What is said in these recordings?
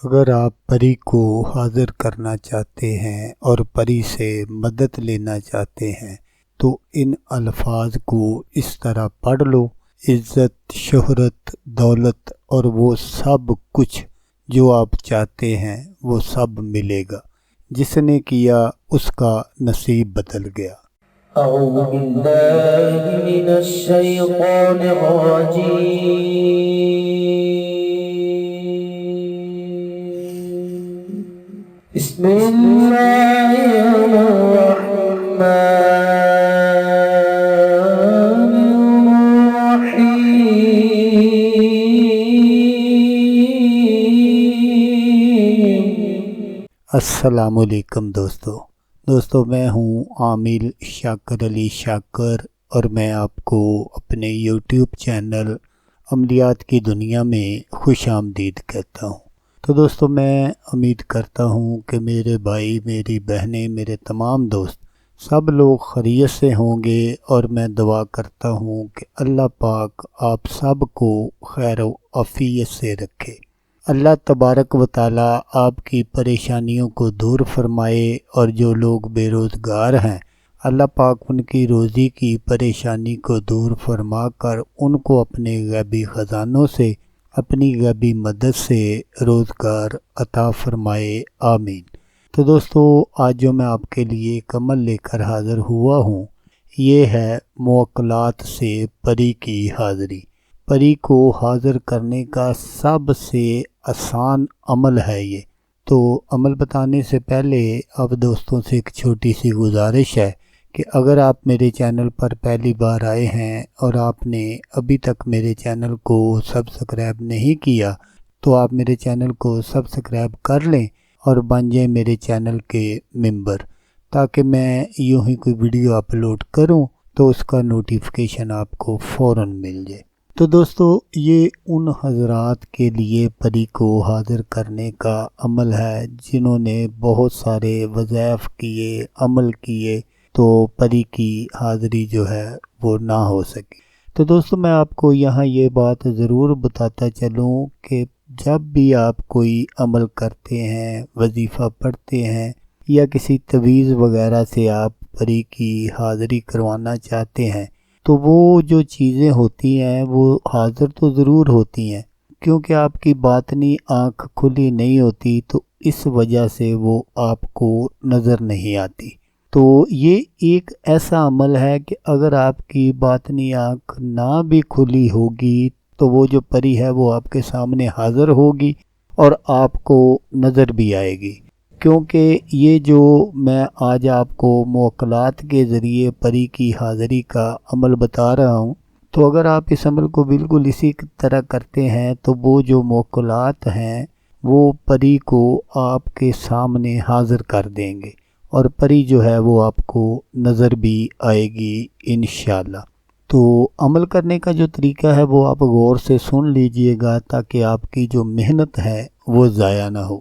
اگر آپ پری کو حاضر کرنا چاہتے ہیں اور پری سے مدد لینا چاہتے ہیں تو ان الفاظ کو اس طرح پڑھ لو: عزت، شہرت، دولت اور وہ سب کچھ جو آپ چاہتے ہیں وہ سب ملے گا۔ جس نے کیا اس کا نصیب بدل گیا۔ اعوذ باللہ من الشیطان الرجیم۔ بسم اللہ الرحمن الرحیم۔ السلام علیکم دوستو، میں ہوں عامل شاکر علی شاکر اور میں آپ کو اپنے یوٹیوب چینل عملیات کی دنیا میں خوش آمدید کہتا ہوں۔ تو دوستو، میں امید کرتا ہوں کہ میرے بھائی، میری بہنیں، میرے تمام دوست سب لوگ خیریت سے ہوں گے، اور میں دعا کرتا ہوں کہ اللہ پاک آپ سب کو خیر و عافیت سے رکھے۔ اللہ تبارک و تعالی آپ کی پریشانیوں کو دور فرمائے، اور جو لوگ بے روزگار ہیں اللہ پاک ان کی روزی کی پریشانی کو دور فرما کر ان کو اپنے غیبی خزانوں سے، اپنی غیبی مدد سے روزگار عطا فرمائے، آمین۔ تو دوستو، آج جو میں آپ کے لیے ایک عمل لے کر حاضر ہوا ہوں، یہ ہے موکلات سے پری کی حاضری۔ پری کو حاضر کرنے کا سب سے آسان عمل ہے یہ۔ تو عمل بتانے سے پہلے اب دوستوں سے ایک چھوٹی سی گزارش ہے کہ اگر آپ میرے چینل پر پہلی بار آئے ہیں اور آپ نے ابھی تک میرے چینل کو سبسکرائب نہیں کیا تو آپ میرے چینل کو سبسکرائب کر لیں اور بن جائیں میرے چینل کے ممبر، تاکہ میں یوں ہی کوئی ویڈیو اپلوڈ کروں تو اس کا نوٹیفیکیشن آپ کو فوراً مل جائے۔ تو دوستو، یہ ان حضرات کے لیے پری کو حاضر کرنے کا عمل ہے جنہوں نے بہت سارے وظائف کیے، عمل کیے، تو پری کی حاضری جو ہے وہ نہ ہو سکی۔ تو دوستو، میں آپ کو یہاں یہ بات ضرور بتاتا چلوں کہ جب بھی آپ کوئی عمل کرتے ہیں، وظیفہ پڑھتے ہیں، یا کسی تعویذ وغیرہ سے آپ پری کی حاضری کروانا چاہتے ہیں، تو وہ جو چیزیں ہوتی ہیں وہ حاضر تو ضرور ہوتی ہیں، کیونکہ آپ کی باطنی آنکھ کھلی نہیں ہوتی، تو اس وجہ سے وہ آپ کو نظر نہیں آتی۔ تو یہ ایک ایسا عمل ہے کہ اگر آپ کی باطنی آنکھ نہ بھی کھلی ہوگی تو وہ جو پری ہے وہ آپ کے سامنے حاضر ہوگی اور آپ کو نظر بھی آئے گی۔ کیونکہ یہ جو میں آج آپ کو موکلات کے ذریعے پری کی حاضری کا عمل بتا رہا ہوں، تو اگر آپ اس عمل کو بالکل اسی طرح کرتے ہیں تو وہ جو موکلات ہیں وہ پری کو آپ کے سامنے حاضر کر دیں گے، اور پری جو ہے وہ آپ کو نظر بھی آئے گی انشاءاللہ۔ تو عمل کرنے کا جو طریقہ ہے وہ آپ غور سے سن لیجئے گا، تاکہ آپ کی جو محنت ہے وہ ضائع نہ ہو۔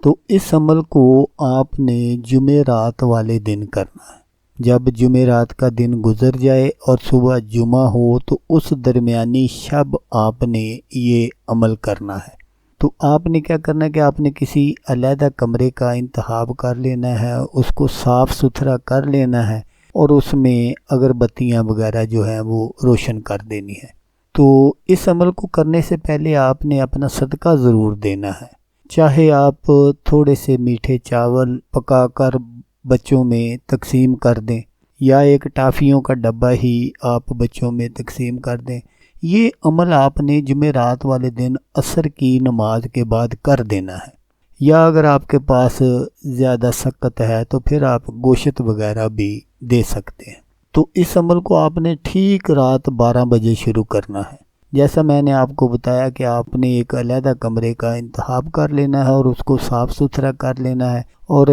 تو اس عمل کو آپ نے جمعرات والے دن کرنا ہے۔ جب جمعرات کا دن گزر جائے اور صبح جمعہ ہو تو اس درمیانی شب آپ نے یہ عمل کرنا ہے۔ تو آپ نے کیا کرنا ہے کہ آپ نے کسی علیحدہ کمرے کا انتخاب کر لینا ہے، اس کو صاف ستھرا کر لینا ہے، اور اس میں اگربتیاں وغیرہ جو ہیں وہ روشن کر دینی ہے۔ تو اس عمل کو کرنے سے پہلے آپ نے اپنا صدقہ ضرور دینا ہے، چاہے آپ تھوڑے سے میٹھے چاول پکا کر بچوں میں تقسیم کر دیں، یا ایک ٹافیوں کا ڈبہ ہی آپ بچوں میں تقسیم کر دیں۔ یہ عمل آپ نے جمعرات والے دن عصر کی نماز کے بعد کر دینا ہے، یا اگر آپ کے پاس زیادہ سکت ہے تو پھر آپ گوشت وغیرہ بھی دے سکتے ہیں۔ تو اس عمل کو آپ نے ٹھیک رات 12 بجے شروع کرنا ہے۔ جیسا میں نے آپ کو بتایا کہ آپ نے ایک علیحدہ کمرے کا انتخاب کر لینا ہے اور اس کو صاف ستھرا کر لینا ہے، اور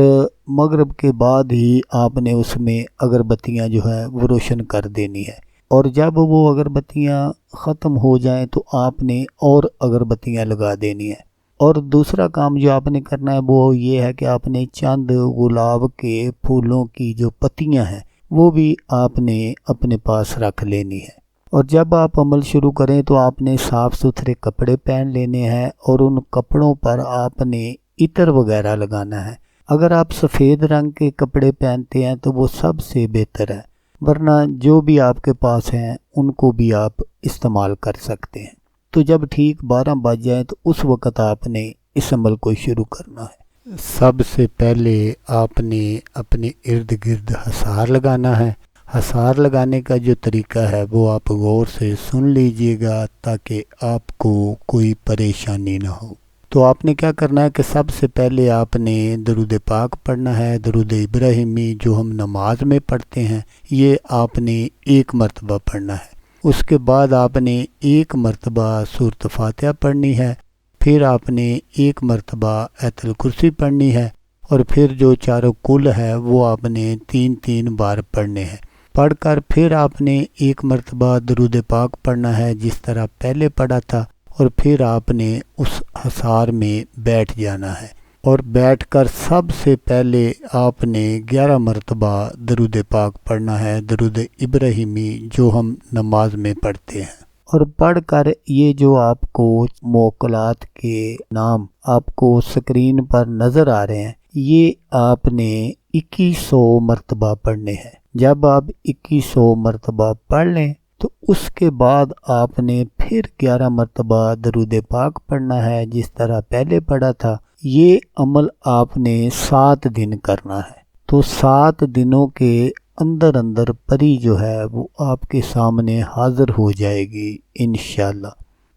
مغرب کے بعد ہی آپ نے اس میں اگربتیاں جو ہے وہ روشن کر دینی ہے، اور جب وہ اگربتیاں ختم ہو جائیں تو آپ نے اور اگربتیاں لگا دینی ہیں۔ اور دوسرا کام جو آپ نے کرنا ہے وہ یہ ہے کہ آپ نے چند گلاب کے پھولوں کی جو پتیاں ہیں وہ بھی آپ نے اپنے پاس رکھ لینی ہے۔ اور جب آپ عمل شروع کریں تو آپ نے صاف ستھرے کپڑے پہن لینے ہیں اور ان کپڑوں پر آپ نے عطر وغیرہ لگانا ہے۔ اگر آپ سفید رنگ کے کپڑے پہنتے ہیں تو وہ سب سے بہتر ہے، ورنہ جو بھی آپ کے پاس ہیں ان کو بھی آپ استعمال کر سکتے ہیں۔ تو جب ٹھیک 12 بج جائیں تو اس وقت آپ نے اس عمل کو شروع کرنا ہے۔ سب سے پہلے آپ نے اپنے ارد گرد حصار لگانا ہے۔ حصار لگانے کا جو طریقہ ہے وہ آپ غور سے سن لیجئے گا تاکہ آپ کو کوئی پریشانی نہ ہو۔ تو آپ نے کیا کرنا ہے کہ سب سے پہلے آپ نے درود پاک پڑھنا ہے، درود ابراہیمی جو ہم نماز میں پڑھتے ہیں، یہ آپ نے 1 مرتبہ پڑھنا ہے۔ اس کے بعد آپ نے 1 مرتبہ سورۃ فاتحہ پڑھنی ہے، پھر آپ نے 1 مرتبہ آیت الکرسی پڑھنی ہے، اور پھر جو چاروں کل ہے وہ آپ نے 3 بار پڑھنے ہیں۔ پڑھ کر پھر آپ نے 1 مرتبہ درود پاک پڑھنا ہے جس طرح پہلے پڑھا تھا، اور پھر آپ نے اس حصار میں بیٹھ جانا ہے، اور بیٹھ کر سب سے پہلے آپ نے 11 مرتبہ درود پاک پڑھنا ہے، درود ابراہیمی جو ہم نماز میں پڑھتے ہیں۔ اور پڑھ کر یہ جو آپ کو موکلات کے نام آپ کو سکرین پر نظر آ رہے ہیں، یہ آپ نے 2100 مرتبہ پڑھنے ہیں۔ جب آپ 2100 مرتبہ پڑھ لیں تو اس کے بعد آپ نے پھر 11 مرتبہ درود پاک پڑھنا ہے جس طرح پہلے پڑھا تھا۔ یہ عمل آپ نے 7 دن کرنا ہے۔ تو 7 دنوں کے اندر پری جو ہے وہ آپ کے سامنے حاضر ہو جائے گی انشاءاللہ۔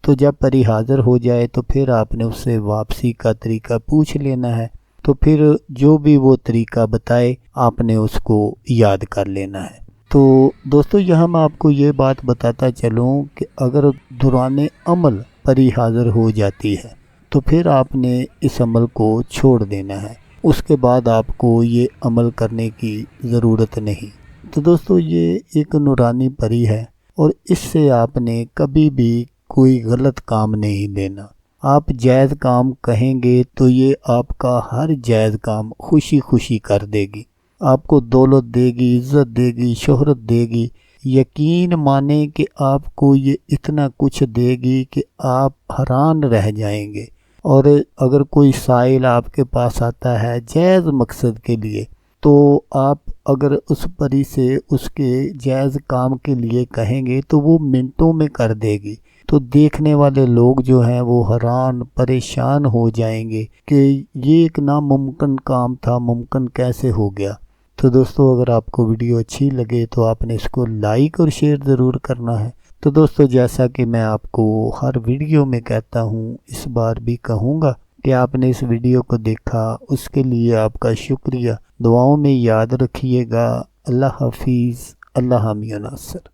تو جب پری حاضر ہو جائے تو پھر آپ نے اس سے واپسی کا طریقہ پوچھ لینا ہے، تو پھر جو بھی وہ طریقہ بتائے آپ نے اس کو یاد کر لینا ہے۔ تو دوستو یہاں میں آپ کو یہ بات بتاتا چلوں کہ اگر دوران عمل پری حاضر ہو جاتی ہے تو پھر آپ نے اس عمل کو چھوڑ دینا ہے، اس کے بعد آپ کو یہ عمل کرنے کی ضرورت نہیں۔ تو دوستو یہ ایک نورانی پری ہے، اور اس سے آپ نے کبھی بھی کوئی غلط کام نہیں دینا۔ آپ جائز کام کہیں گے تو یہ آپ کا ہر جائز کام خوشی خوشی کر دے گی، آپ کو دولت دے گی، عزت دے گی، شہرت دے گی۔ یقین مانیں کہ آپ کو یہ اتنا کچھ دے گی کہ آپ حیران رہ جائیں گے۔ اور اگر کوئی سائل آپ کے پاس آتا ہے جائز مقصد کے لیے، تو آپ اگر اس پری سے اس کے جائز کام کے لیے کہیں گے تو وہ منٹوں میں کر دے گی۔ تو دیکھنے والے لوگ جو ہیں وہ حیران پریشان ہو جائیں گے کہ یہ ایک ناممکن کام تھا، ممکن کیسے ہو گیا۔ تو دوستو اگر آپ کو ویڈیو اچھی لگے تو آپ نے اس کو لائک اور شیئر ضرور کرنا ہے۔ تو دوستو جیسا کہ میں آپ کو ہر ویڈیو میں کہتا ہوں، اس بار بھی کہوں گا کہ آپ نے اس ویڈیو کو دیکھا، اس کے لیے آپ کا شکریہ۔ دعاؤں میں یاد رکھیے گا۔ اللہ حافظ، اللہ حامی و ناصر۔